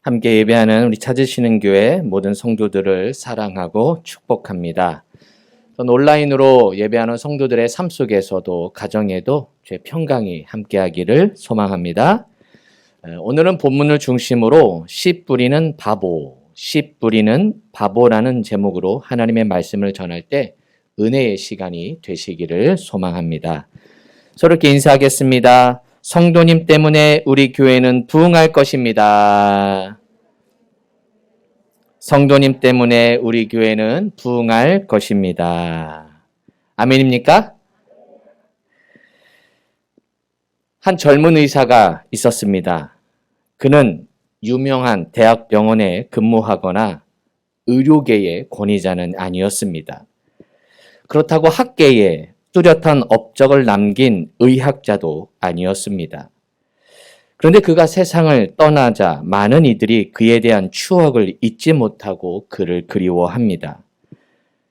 함께 예배하는 우리 찾으시는 교회 모든 성도들을 사랑하고 축복합니다. 온라인으로 예배하는 성도들의 삶 속에서도 가정에도 죄 평강이 함께하기를 소망합니다. 오늘은 본문을 중심으로 씨 뿌리는 바보라는 제목으로 하나님의 말씀을 전할 때 은혜의 시간이 되시기를 소망합니다. 서로께 인사하겠습니다. 성도님 때문에 우리 교회는 부흥할 것입니다. 성도님 때문에 우리 교회는 부흥할 것입니다. 아멘입니까? 한 젊은 의사가 있었습니다. 그는 유명한 대학병원에 근무하거나 의료계의 권위자는 아니었습니다. 그렇다고 학계에 뚜렷한 업적을 남긴 의학자도 아니었습니다. 그런데 그가 세상을 떠나자 많은 이들이 그에 대한 추억을 잊지 못하고 그를 그리워합니다.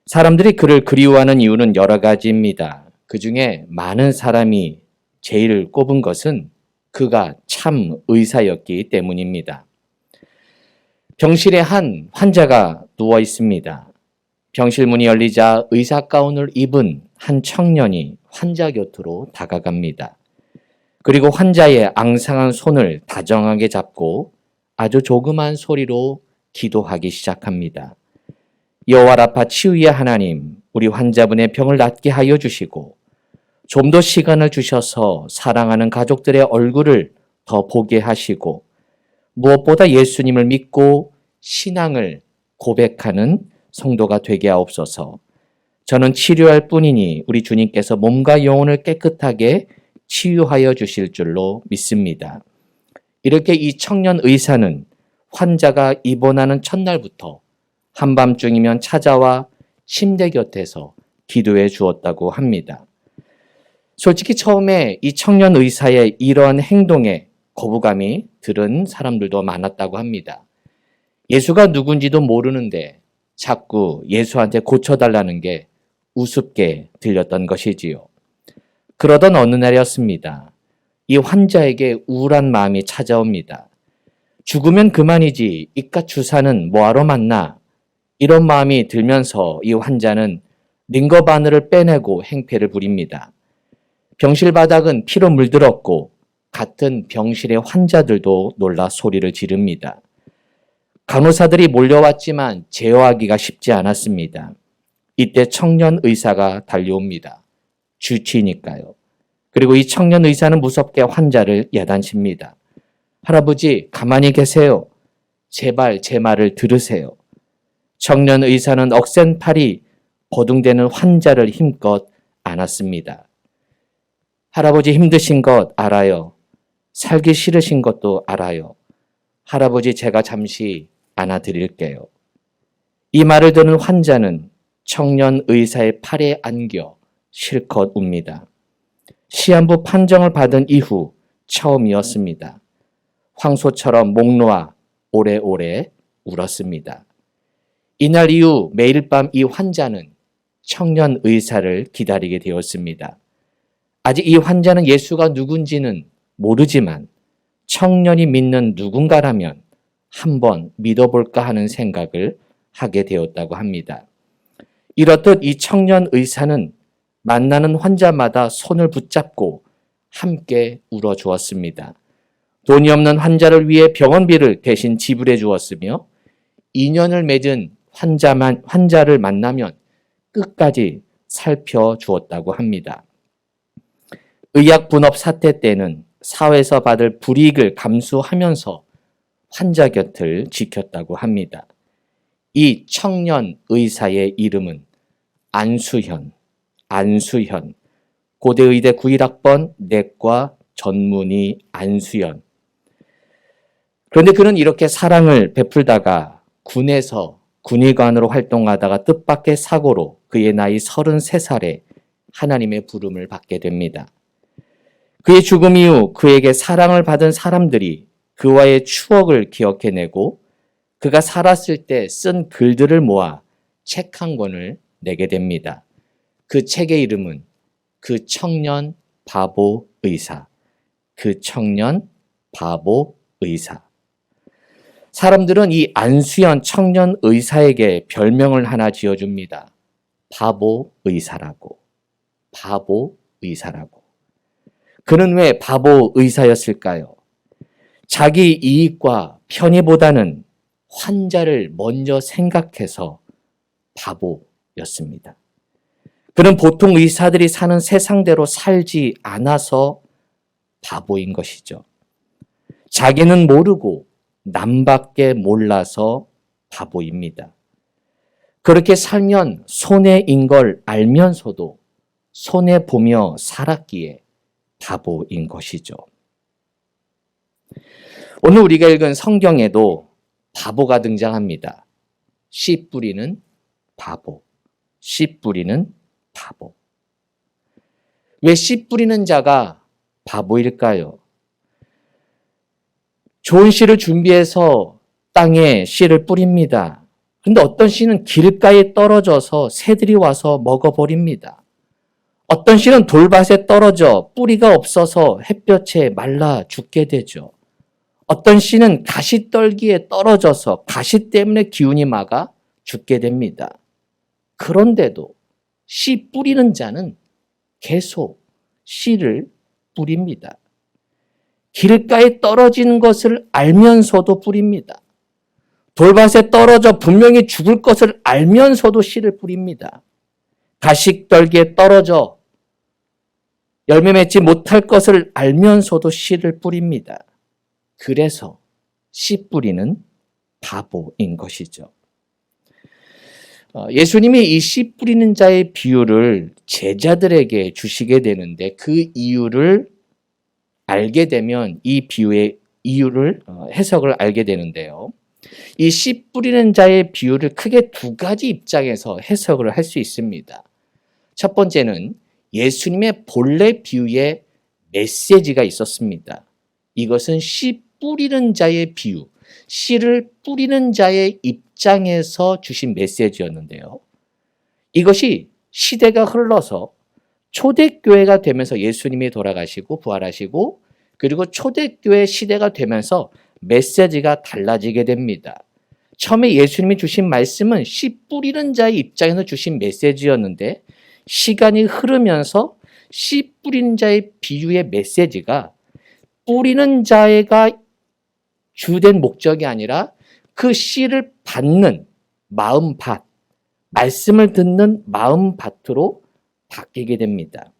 사람들이 그를 그리워하는 이유는 여러 가지입니다. 그 중에 많은 사람이 제일 꼽은 것은 그가 참 의사였기 때문입니다. 병실에 한 환자가 누워 있습니다. 병실 문이 열리자 의사 가운을 입은 한 청년이 환자 곁으로 다가갑니다. 그리고 환자의 앙상한 손을 다정하게 잡고 아주 조그만 소리로 기도하기 시작합니다. 여호와 라파 치유의 하나님, 우리 환자분의 병을 낫게 하여 주시고 좀 더 시간을 주셔서 사랑하는 가족들의 얼굴을 더 보게 하시고 무엇보다 예수님을 믿고 신앙을 고백하는 성도가 되게 하옵소서. 저는 치료할 뿐이니 우리 주님께서 몸과 영혼을 깨끗하게 치유하여 주실 줄로 믿습니다. 이렇게 이 청년 의사는 환자가 입원하는 첫날부터 한밤중이면 찾아와 침대 곁에서 기도해 주었다고 합니다. 솔직히 처음에 이 청년 의사의 이러한 행동에 거부감이 들은 사람들도 많았다고 합니다. 예수가 누군지도 모르는데 자꾸 예수한테 고쳐달라는 게 우습게 들렸던 것이지요. 그러던 어느 날이었습니다. 이 환자에게 우울한 마음이 찾아옵니다. 죽으면 그만이지 이깟 주사는 뭐하러 맞나? 이런 마음이 들면서 이 환자는 링거 바늘을 빼내고 행패를 부립니다. 병실 바닥은 피로 물들었고 같은 병실의 환자들도 놀라 소리를 지릅니다. 간호사들이 몰려왔지만 제어하기가 쉽지 않았습니다. 이때 청년 의사가 달려옵니다. 주치니까요. 그리고 이 청년 의사는 무섭게 환자를 야단칩니다. 할아버지, 가만히 계세요. 제발 제 말을 들으세요. 청년 의사는 억센 팔이 거둥대는 환자를 힘껏 안았습니다. 할아버지 힘드신 것 알아요. 살기 싫으신 것도 알아요. 할아버지 제가 잠시 안아드릴게요. 이 말을 듣는 환자는 청년 의사의 팔에 안겨 실컷 웁니다. 시한부 판정을 받은 이후 처음이었습니다. 황소처럼 목 놓아 오래오래 울었습니다. 이날 이후 매일 밤 이 환자는 청년 의사를 기다리게 되었습니다. 아직 이 환자는 예수가 누군지는 모르지만 청년이 믿는 누군가라면 한번 믿어볼까 하는 생각을 하게 되었다고 합니다. 이렇듯 이 청년 의사는 만나는 환자마다 손을 붙잡고 함께 울어주었습니다. 돈이 없는 환자를 위해 병원비를 대신 지불해 주었으며 인연을 맺은 환자를 만나면 끝까지 살펴주었다고 합니다. 의약 분업 사태 때는 사회에서 받을 불이익을 감수하면서 환자 곁을 지켰다고 합니다. 이 청년 의사의 이름은 안수현, 고대의대 91학번 내과 전문의 안수현. 그런데 그는 이렇게 사랑을 베풀다가 군에서 군의관으로 활동하다가 뜻밖의 사고로 그의 나이 33살에 하나님의 부름을 받게 됩니다. 그의 죽음 이후 그에게 사랑을 받은 사람들이 그와의 추억을 기억해내고 그가 살았을 때 쓴 글들을 모아 책 한 권을 내게 됩니다. 그 책의 이름은 그 청년 바보 의사. 사람들은 이 안수연 청년 의사에게 별명을 하나 지어줍니다. 바보 의사라고. 바보 의사라고. 그는 왜 바보 의사였을까요? 자기 이익과 편의보다는 환자를 먼저 생각해서 바보였습니다. 그는 보통 의사들이 사는 세상대로 살지 않아서 바보인 것이죠. 자기는 모르고 남밖에 몰라서 바보입니다. 그렇게 살면 손해인 걸 알면서도 손해보며 살았기에 바보인 것이죠. 오늘 우리가 읽은 성경에도 바보가 등장합니다. 씨 뿌리는 바보, 씨 뿌리는 바보. 왜 씨 뿌리는 자가 바보일까요? 좋은 씨를 준비해서 땅에 씨를 뿌립니다. 그런데 어떤 씨는 길가에 떨어져서 새들이 와서 먹어버립니다. 어떤 씨는 돌밭에 떨어져 뿌리가 없어서 햇볕에 말라 죽게 되죠. 어떤 씨는 가시떨기에 떨어져서 가시 때문에 기운이 막아 죽게 됩니다. 그런데도 씨 뿌리는 자는 계속 씨를 뿌립니다. 길가에 떨어지는 것을 알면서도 뿌립니다. 돌밭에 떨어져 분명히 죽을 것을 알면서도 씨를 뿌립니다. 가시떨기에 떨어져 열매 맺지 못할 것을 알면서도 씨를 뿌립니다. 그래서 씨 뿌리는 바보인 것이죠. 예수님이 이 씨 뿌리는 자의 비유를 제자들에게 주시게 되는데 그 이유를 알게 되면 이 비유의 이유를 해석을 알게 되는데요. 이 씨 뿌리는 자의 비유를 크게 두 가지 입장에서 해석을 할 수 있습니다. 첫 번째는 예수님의 본래 비유에 메시지가 있었습니다. 이것은 씨 뿌리는 자의 비유, 씨를 뿌리는 자의 입장에서 주신 메시지였는데요. 이것이 시대가 흘러서 초대교회가 되면서 예수님이 돌아가시고 부활하시고 그리고 초대교회 시대가 되면서 메시지가 달라지게 됩니다. 처음에 예수님이 주신 말씀은 씨 뿌리는 자의 입장에서 주신 메시지였는데 시간이 흐르면서 씨 뿌리는 자의 비유의 메시지가 뿌리는 자가 주된 목적이 아니라 그 씨를 받는 마음밭, 말씀을 듣는 마음밭으로 바뀌게 됩니다.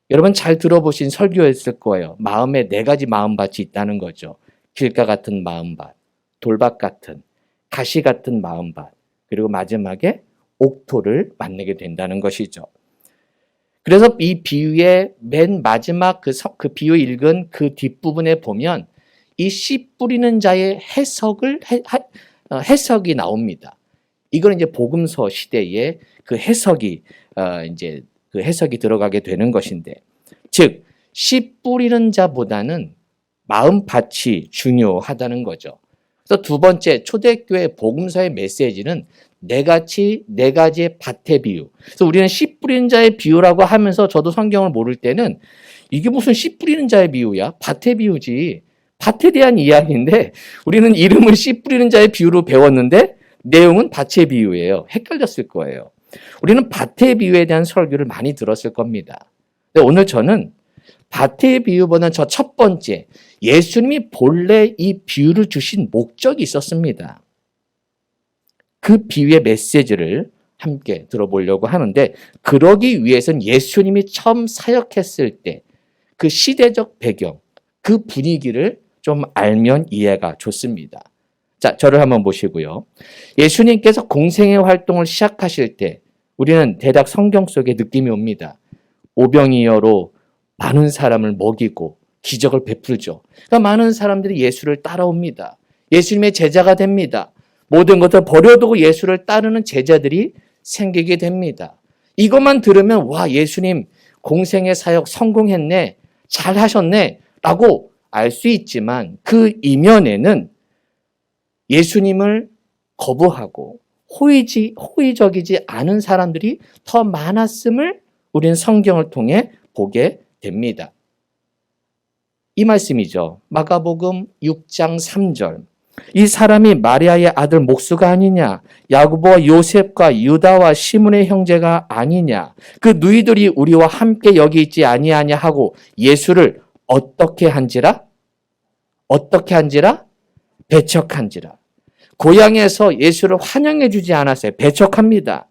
여러분 잘 들어보신 설교였을 거예요. 마음에 네 가지 마음밭이 있다는 거죠. 길가 같은 마음밭, 돌밭 같은, 가시 같은 마음밭, 그리고 마지막에 옥토를 만나게 된다는 것이죠. 그래서 이 비유의 맨 마지막 그 비유 읽은 그 뒷부분에 보면 이 씨 뿌리는 자의 해석이 나옵니다. 이건 이제 복음서 시대에 그 해석이 이제 그 해석이 들어가게 되는 것인데, 즉 씨 뿌리는 자보다는 마음밭이 중요하다는 거죠. 그래서 두 번째 초대교회 복음서의 메시지는 네 가지의 밭의 비유. 그래서 우리는 씨 뿌리는 자의 비유라고 하면서 저도 성경을 모를 때는 이게 무슨 씨 뿌리는 자의 비유야? 밭의 비유지. 밭에 대한 이야기인데 우리는 이름을 씨 뿌리는 자의 비유로 배웠는데 내용은 밭의 비유예요. 헷갈렸을 거예요. 우리는 밭의 비유에 대한 설교를 많이 들었을 겁니다. 근데 오늘 저는 밭의 비유보다는 저 첫 번째, 예수님이 본래 이 비유를 주신 목적이 있었습니다. 그 비유의 메시지를 함께 들어보려고 하는데 그러기 위해서는 예수님이 처음 사역했을 때 그 시대적 배경, 그 분위기를 좀 알면 이해가 좋습니다. 자, 저를 한번 보시고요. 예수님께서 공생의 활동을 시작하실 때 우리는 대략 성경 속에 느낌이 옵니다. 오병이어로 많은 사람을 먹이고 기적을 베풀죠. 그러니까 많은 사람들이 예수를 따라옵니다. 예수님의 제자가 됩니다. 모든 것을 버려두고 예수를 따르는 제자들이 생기게 됩니다. 이것만 들으면 와, 예수님 공생의 사역 성공했네, 잘하셨네 라고 알 수 있지만 그 이면에는 예수님을 거부하고 호의적이지 않은 사람들이 더 많았음을 우리는 성경을 통해 보게 됩니다. 이 말씀이죠. 마가복음 6장 3절. 이 사람이 마리아의 아들 목수가 아니냐? 야고보와 요셉과 유다와 시몬의 형제가 아니냐? 그 누이들이 우리와 함께 여기 있지 아니하냐 하고 예수를 어떻게 한지라? 어떻게 한지라? 배척한지라. 고향에서 예수를 환영해 주지 않았어요. 배척합니다.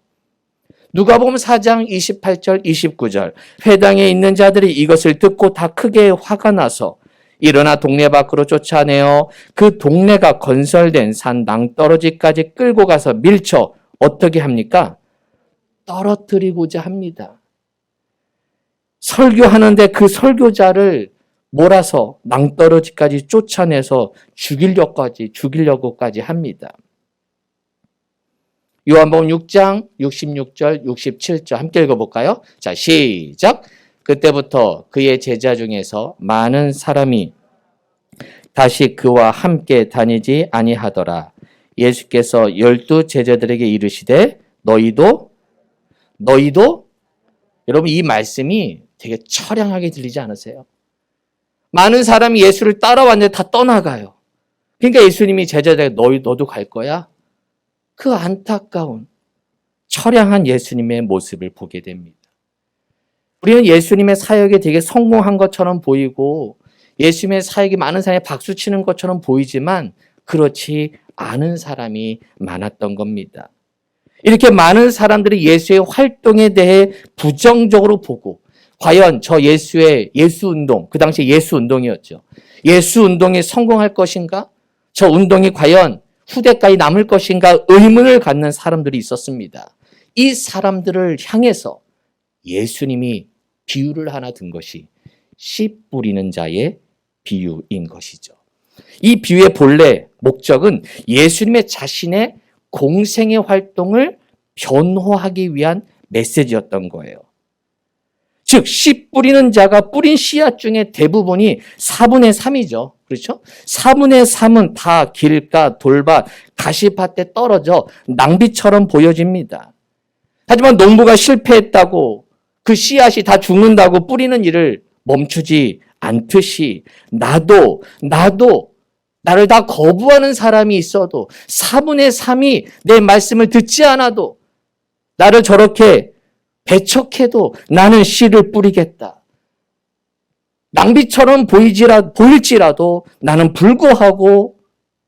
누가복음 4장 28절 29절 회당에 있는 자들이 이것을 듣고 다 크게 화가 나서 일어나 동네 밖으로 쫓아내어 그 동네가 건설된 산 낭떠러지까지 끌고 가서 밀쳐 어떻게 합니까? 떨어뜨리고자 합니다. 설교하는데 그 설교자를 몰아서 낭떠러지까지 쫓아내서 죽이려고까지 합니다. 요한복음 6장 66절 67절 함께 읽어볼까요? 자, 시작. 그때부터 그의 제자 중에서 많은 사람이 다시 그와 함께 다니지 아니하더라. 예수께서 12 제자들에게 이르시되 너희도 여러분 이 말씀이 되게 처량하게 들리지 않으세요? 많은 사람이 예수를 따라왔는데 다 떠나가요. 그러니까 예수님이 제자들에게 너도 갈 거야? 그 안타까운 처량한 예수님의 모습을 보게 됩니다. 우리는 예수님의 사역에 되게 성공한 것처럼 보이고 예수님의 사역이 많은 사람이 박수치는 것처럼 보이지만 그렇지 않은 사람이 많았던 겁니다. 이렇게 많은 사람들이 예수의 활동에 대해 부정적으로 보고 과연 저 예수의 예수운동, 그 당시 예수운동이었죠. 예수운동이 성공할 것인가? 저 운동이 과연 후대까지 남을 것인가 의문을 갖는 사람들이 있었습니다. 이 사람들을 향해서 예수님이 비유를 하나 든 것이 씨 뿌리는 자의 비유인 것이죠. 이 비유의 본래 목적은 예수님의 자신의 공생의 활동을 변호하기 위한 메시지였던 거예요. 즉, 씨 뿌리는 자가 뿌린 씨앗 중에 대부분이 4분의 3이죠. 그렇죠? 4분의 3은 다 길가, 돌밭, 가시밭에 떨어져 낭비처럼 보여집니다. 하지만 농부가 실패했다고 그 씨앗이 다 죽는다고 뿌리는 일을 멈추지 않듯이 나도 나를 다 거부하는 사람이 있어도 4분의 3이 내 말씀을 듣지 않아도 나를 저렇게 배척해도 나는 씨를 뿌리겠다. 낭비처럼 보일지라도 나는 불구하고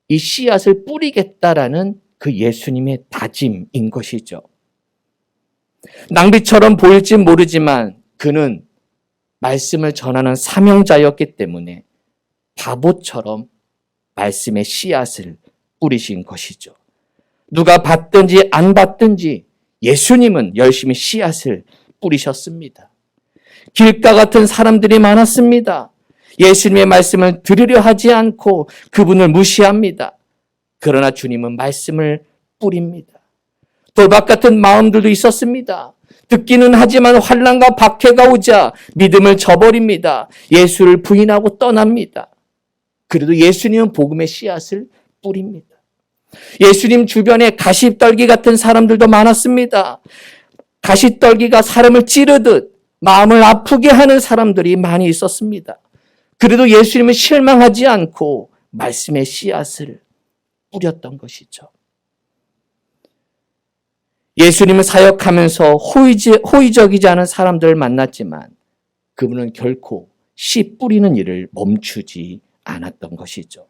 이 씨앗을 뿌리겠다라는 그 예수님의 다짐인 것이죠. 낭비처럼 보일지 모르지만 그는 말씀을 전하는 사명자였기 때문에 바보처럼 말씀의 씨앗을 뿌리신 것이죠. 누가 받든지 안 받든지 예수님은 열심히 씨앗을 뿌리셨습니다. 길가 같은 사람들이 많았습니다. 예수님의 말씀을 들으려 하지 않고 그분을 무시합니다. 그러나 주님은 말씀을 뿌립니다. 돌박 같은 마음들도 있었습니다. 듣기는 하지만 환난과 박해가 오자 믿음을 저버립니다. 예수를 부인하고 떠납니다. 그래도 예수님은 복음의 씨앗을 뿌립니다. 예수님 주변에 가시떨기 같은 사람들도 많았습니다. 가시떨기가 사람을 찌르듯 마음을 아프게 하는 사람들이 많이 있었습니다. 그래도 예수님은 실망하지 않고 말씀의 씨앗을 뿌렸던 것이죠. 예수님을 사역하면서 호의적이지 않은 사람들을 만났지만 그분은 결코 씨 뿌리는 일을 멈추지 않았던 것이죠.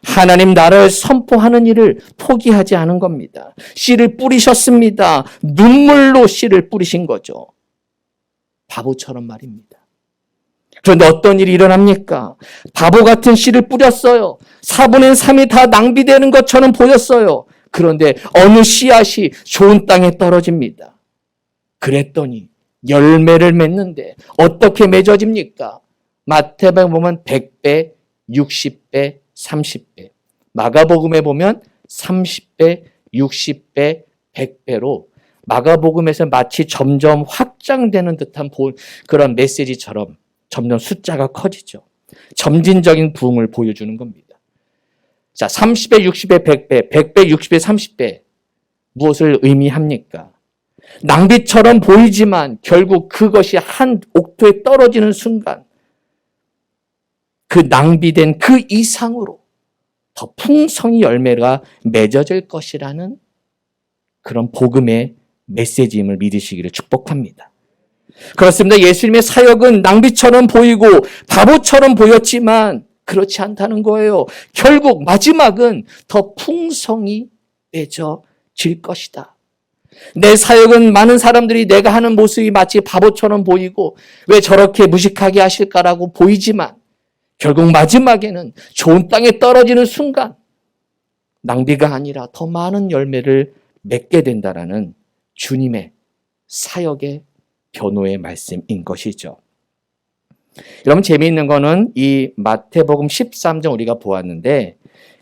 하나님 나라를 선포하는 일을 포기하지 않은 겁니다. 씨를 뿌리셨습니다. 눈물로 씨를 뿌리신 거죠. 바보처럼 말입니다. 그런데 어떤 일이 일어납니까? 바보 같은 씨를 뿌렸어요. 4분의 3이 다 낭비되는 것처럼 보였어요. 그런데 어느 씨앗이 좋은 땅에 떨어집니다. 그랬더니 열매를 맺는데 어떻게 맺어집니까? 마태복음에 보면 100배, 60배, 30배. 마가복음에 보면 30배, 60배, 100배로 마가복음에서 마치 점점 확장되는 듯한 그런 메시지처럼 점점 숫자가 커지죠. 점진적인 부흥을 보여주는 겁니다. 자, 30배, 60배, 100배, 100배, 60배, 30배. 무엇을 의미합니까? 낭비처럼 보이지만 결국 그것이 한 옥토에 떨어지는 순간 그 낭비된 그 이상으로 더 풍성히 열매가 맺어질 것이라는 그런 복음의 메시지임을 믿으시기를 축복합니다. 그렇습니다. 예수님의 사역은 낭비처럼 보이고 바보처럼 보였지만 그렇지 않다는 거예요. 결국 마지막은 더 풍성히 맺어질 것이다. 내 사역은 많은 사람들이 내가 하는 모습이 마치 바보처럼 보이고 왜 저렇게 무식하게 하실까라고 보이지만 결국 마지막에는 좋은 땅에 떨어지는 순간 낭비가 아니라 더 많은 열매를 맺게 된다라는 주님의 사역의 변호의 말씀인 것이죠. 여러분 재미있는 거는 이 마태복음 13장 우리가 보았는데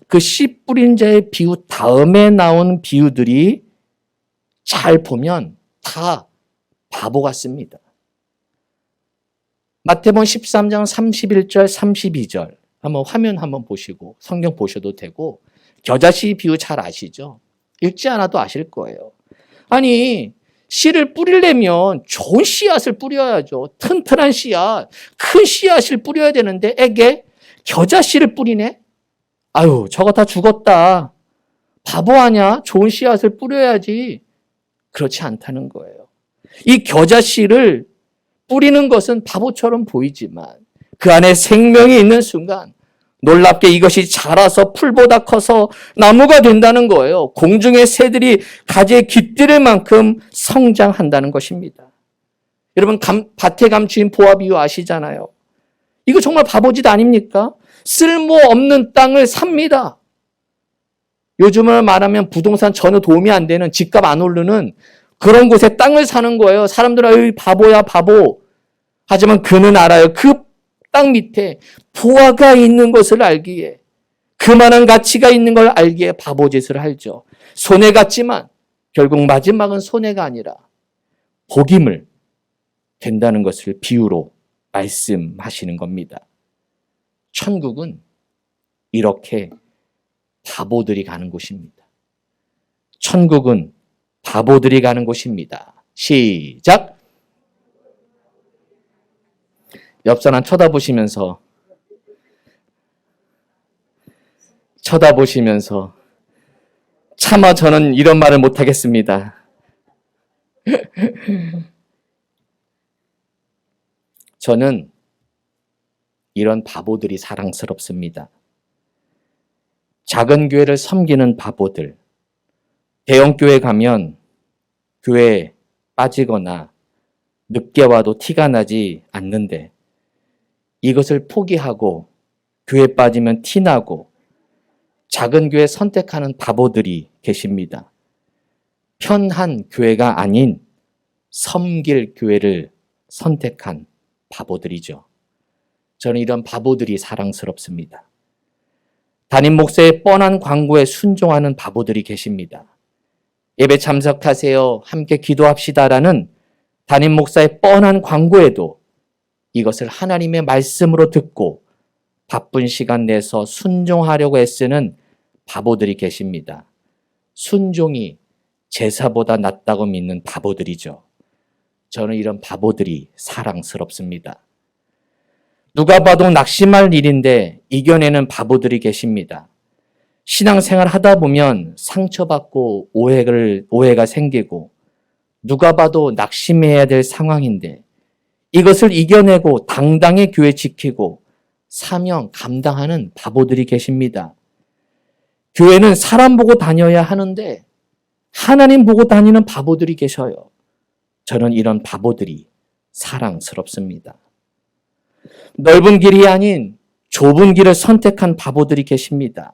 그 씨 뿌린 자의 비유 다음에 나온 비유들이 잘 보면 다 바보 같습니다. 마태복음 13장 31절 32절 한번 화면 한번 보시고 성경 보셔도 되고 겨자씨 비유 잘 아시죠? 읽지 않아도 아실 거예요. 아니 씨를 뿌리려면 좋은 씨앗을 뿌려야죠. 튼튼한 씨앗, 큰 씨앗을 뿌려야 되는데 에게 겨자씨를 뿌리네? 아유 저거 다 죽었다. 바보 아냐? 좋은 씨앗을 뿌려야지. 그렇지 않다는 거예요. 이 겨자씨를 뿌리는 것은 바보처럼 보이지만 그 안에 생명이 있는 순간 놀랍게 이것이 자라서 풀보다 커서 나무가 된다는 거예요. 공중의 새들이 가지에 깃들일 만큼 성장한다는 것입니다. 여러분 밭에 감추인 보아 비유 아시잖아요. 이거 정말 바보짓 아닙니까? 쓸모없는 땅을 삽니다. 요즘을 말하면 부동산 전혀 도움이 안 되는 집값 안 오르는 그런 곳에 땅을 사는 거예요. 사람들은 바보야 바보. 하지만 그는 알아요. 그 땅 밑에 보화가 있는 것을 알기에 그만한 가치가 있는 걸 알기에 바보짓을 하죠. 손해 같지만 결국 마지막은 손해가 아니라 복임을 된다는 것을 비유로 말씀하시는 겁니다. 천국은 이렇게 바보들이 가는 곳입니다. 천국은 바보들이 가는 곳입니다. 시작! 옆 사람 쳐다보시면서 차마 저는 이런 말을 못하겠습니다. 저는 이런 바보들이 사랑스럽습니다. 작은 교회를 섬기는 바보들, 대형 교회 가면 교회에 빠지거나 늦게 와도 티가 나지 않는데 이것을 포기하고 교회 빠지면 티나고 작은 교회 선택하는 바보들이 계십니다. 편한 교회가 아닌 섬길 교회를 선택한 바보들이죠. 저는 이런 바보들이 사랑스럽습니다. 담임 목사의 뻔한 광고에 순종하는 바보들이 계십니다. 예배 참석하세요. 함께 기도합시다라는 담임 목사의 뻔한 광고에도 이것을 하나님의 말씀으로 듣고 바쁜 시간 내서 순종하려고 애쓰는 바보들이 계십니다. 순종이 제사보다 낫다고 믿는 바보들이죠. 저는 이런 바보들이 사랑스럽습니다. 누가 봐도 낙심할 일인데 이겨내는 바보들이 계십니다. 신앙생활 하다 보면 상처받고 오해가 생기고 누가 봐도 낙심해야 될 상황인데 이것을 이겨내고 당당히 교회 지키고 사명 감당하는 바보들이 계십니다. 교회는 사람 보고 다녀야 하는데 하나님 보고 다니는 바보들이 계셔요. 저는 이런 바보들이 사랑스럽습니다. 넓은 길이 아닌 좁은 길을 선택한 바보들이 계십니다.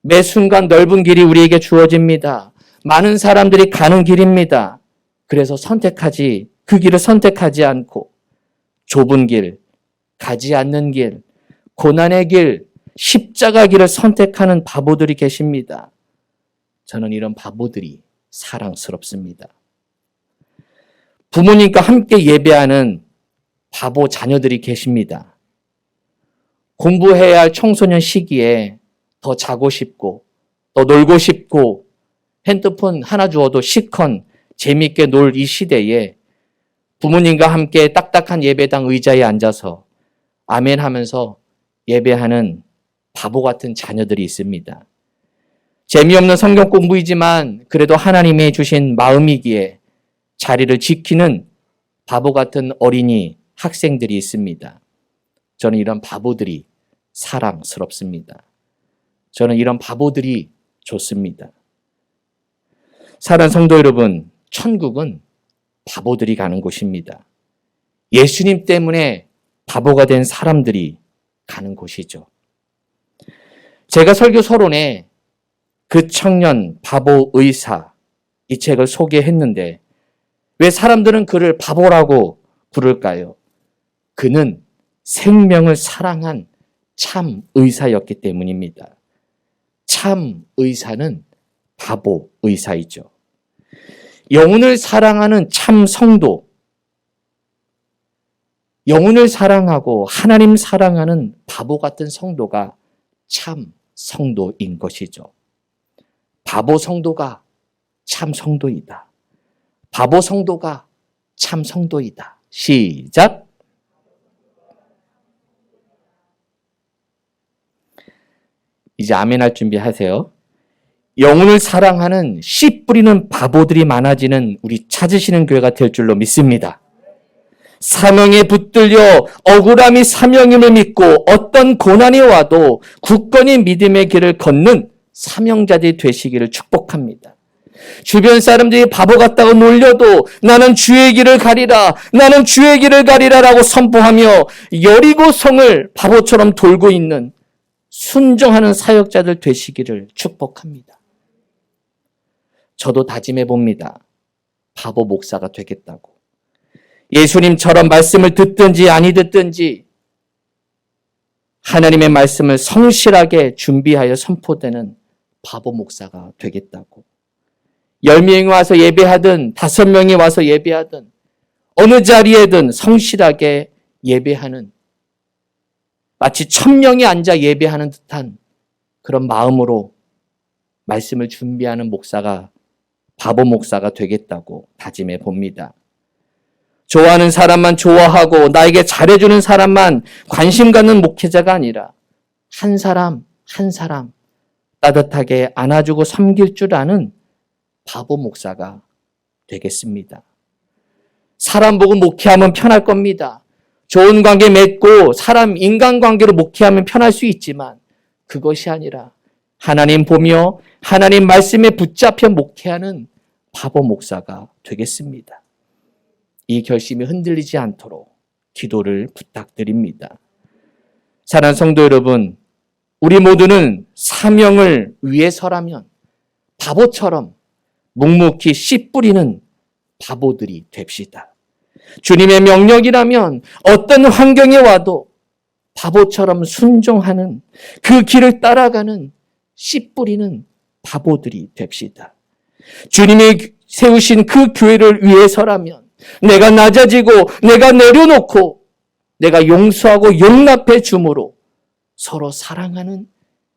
매 순간 넓은 길이 우리에게 주어집니다. 많은 사람들이 가는 길입니다. 그래서 그 길을 선택하지 않고 좁은 길, 가지 않는 길, 고난의 길, 십자가 길을 선택하는 바보들이 계십니다. 저는 이런 바보들이 사랑스럽습니다. 부모님과 함께 예배하는 바보 자녀들이 계십니다. 공부해야 할 청소년 시기에 더 자고 싶고 더 놀고 싶고 핸드폰 하나 주어도 시컨 재미있게 놀 이 시대에 부모님과 함께 딱딱한 예배당 의자에 앉아서 아멘 하면서 예배하는 바보 같은 자녀들이 있습니다. 재미없는 성경 공부이지만 그래도 하나님이 주신 마음이기에 자리를 지키는 바보 같은 어린이, 학생들이 있습니다. 저는 이런 바보들이 사랑스럽습니다. 저는 이런 바보들이 좋습니다. 사랑하는 성도 여러분, 천국은 바보들이 가는 곳입니다. 예수님 때문에 바보가 된 사람들이 가는 곳이죠. 제가 설교 서론에 그 청년 바보 의사 이 책을 소개했는데 왜 사람들은 그를 바보라고 부를까요? 그는 생명을 사랑한 참 의사였기 때문입니다. 참 의사는 바보 의사이죠. 영혼을 사랑하는 참 성도, 영혼을 사랑하고 하나님 사랑하는 바보 같은 성도가 참 성도인 것이죠. 바보 성도가 참 성도이다. 바보 성도가 참 성도이다. 시작! 이제 아멘 할 준비하세요. 영혼을 사랑하는 씨 뿌리는 바보들이 많아지는 우리 찾으시는 교회가 될 줄로 믿습니다. 사명에 붙들려 억울함이 사명임을 믿고 어떤 고난이 와도 굳건히 믿음의 길을 걷는 사명자들이 되시기를 축복합니다. 주변 사람들이 바보 같다고 놀려도 나는 주의 길을 가리라, 나는 주의 길을 가리라라고 선포하며 여리고성을 바보처럼 돌고 있는 순종하는 사역자들 되시기를 축복합니다. 저도 다짐해 봅니다. 바보 목사가 되겠다고. 예수님처럼 말씀을 듣든지 아니 듣든지 하나님의 말씀을 성실하게 준비하여 선포되는 바보 목사가 되겠다고. 10명이 와서 예배하든 5명이 와서 예배하든 어느 자리에든 성실하게 예배하는 마치 1000명이 앉아 예배하는 듯한 그런 마음으로 말씀을 준비하는 목사가 바보 목사가 되겠다고 다짐해 봅니다. 좋아하는 사람만 좋아하고 나에게 잘해주는 사람만 관심 갖는 목회자가 아니라 한 사람 한 사람 따뜻하게 안아주고 섬길 줄 아는 바보 목사가 되겠습니다. 사람 보고 목회하면 편할 겁니다. 좋은 관계 맺고 사람 인간관계로 목회하면 편할 수 있지만 그것이 아니라 하나님 보며 하나님 말씀에 붙잡혀 목회하는 바보 목사가 되겠습니다. 이 결심이 흔들리지 않도록 기도를 부탁드립니다. 사랑하는 성도 여러분, 우리 모두는 사명을 위해서라면 바보처럼 묵묵히 씨 뿌리는 바보들이 됩시다. 주님의 명령이라면 어떤 환경에 와도 바보처럼 순종하는 그 길을 따라가는 씨 뿌리는 바보들이 됩시다. 주님이 세우신 그 교회를 위해서라면 내가 낮아지고 내가 내려놓고 내가 용서하고 용납해 줌으로 서로 사랑하는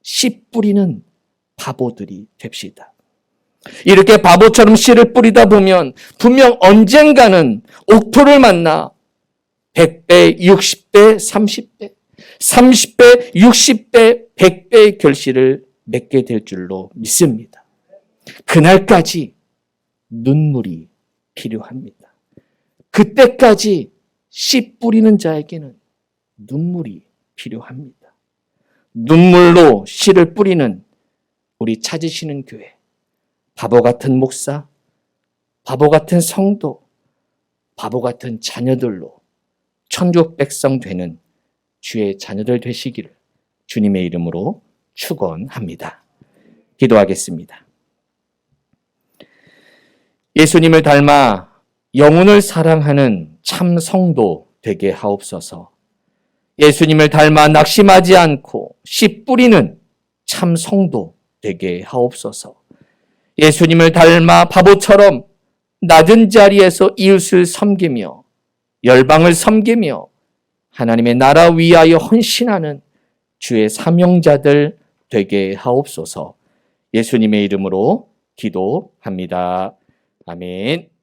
씨 뿌리는 바보들이 됩시다. 이렇게 바보처럼 씨를 뿌리다 보면 분명 언젠가는 옥토를 만나 100배, 60배, 30배, 30배, 60배, 100배의 결실을 맺게 될 줄로 믿습니다. 그날까지 눈물이 필요합니다. 그때까지 씨 뿌리는 자에게는 눈물이 필요합니다. 눈물로 씨를 뿌리는 우리 찾으시는 교회, 바보 같은 목사, 바보 같은 성도, 바보 같은 자녀들로 천국 백성 되는 주의 자녀들 되시기를 주님의 이름으로 축원합니다. 기도하겠습니다. 예수님을 닮아 영혼을 사랑하는 참 성도 되게 하옵소서. 예수님을 닮아 낙심하지 않고 씨 뿌리는 참 성도 되게 하옵소서. 예수님을 닮아 바보처럼 낮은 자리에서 이웃을 섬기며 열방을 섬기며 하나님의 나라 위하여 헌신하는 주의 사명자들 되게 하옵소서. 예수님의 이름으로 기도합니다. 아멘.